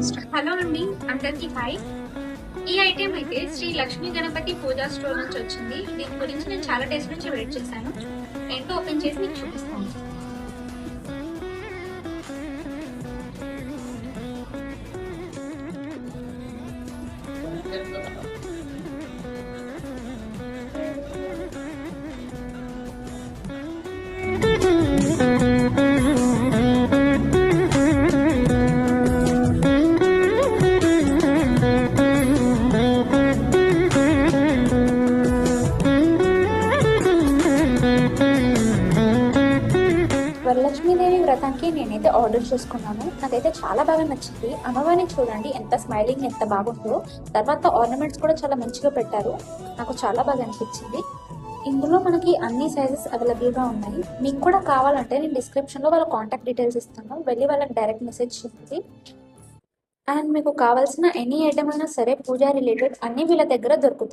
Hello అండి, అందరికి hi. ఈ ఐటెం అయితే శ్రీ లక్ష్మీ గణపతి పూజా స్టోర్ నుంచి వచ్చింది. దీని గురించి నేను చాలా డేస్ నుంచి వెయిట్ చేశాను. ఏంటో ఓపెన్ చేసి మీకు చూపిస్తాను. వరలక్ష్మీదేవి వ్రతానికి నేనైతే ఆర్డర్ చేసుకున్నాను. నాకైతే చాలా బాగా నచ్చింది. అమ్మవారిని చూడండి ఎంత స్మైలింగ్, ఎంత బాగుందో. తర్వాత ఆర్నమెంట్స్ కూడా చాలా మంచిగా పెట్టారు. నాకు చాలా బాగా అనిపించింది. ఇందులో మనకి అన్ని సైజెస్ అవైలబుల్గా ఉన్నాయి. మీకు కూడా కావాలంటే నేను డిస్క్రిప్షన్లో వాళ్ళ కాంటాక్ట్ డీటెయిల్స్ ఇస్తాను, వెళ్ళి వాళ్ళకి డైరెక్ట్ మెసేజ్ చేయండి. అండ్ మీకు కావాల్సిన ఎనీ ఐటమ్ అయినా సరే పూజా రిలేటెడ్ అన్ని వీళ్ళ దగ్గర దొరుకుతాయి.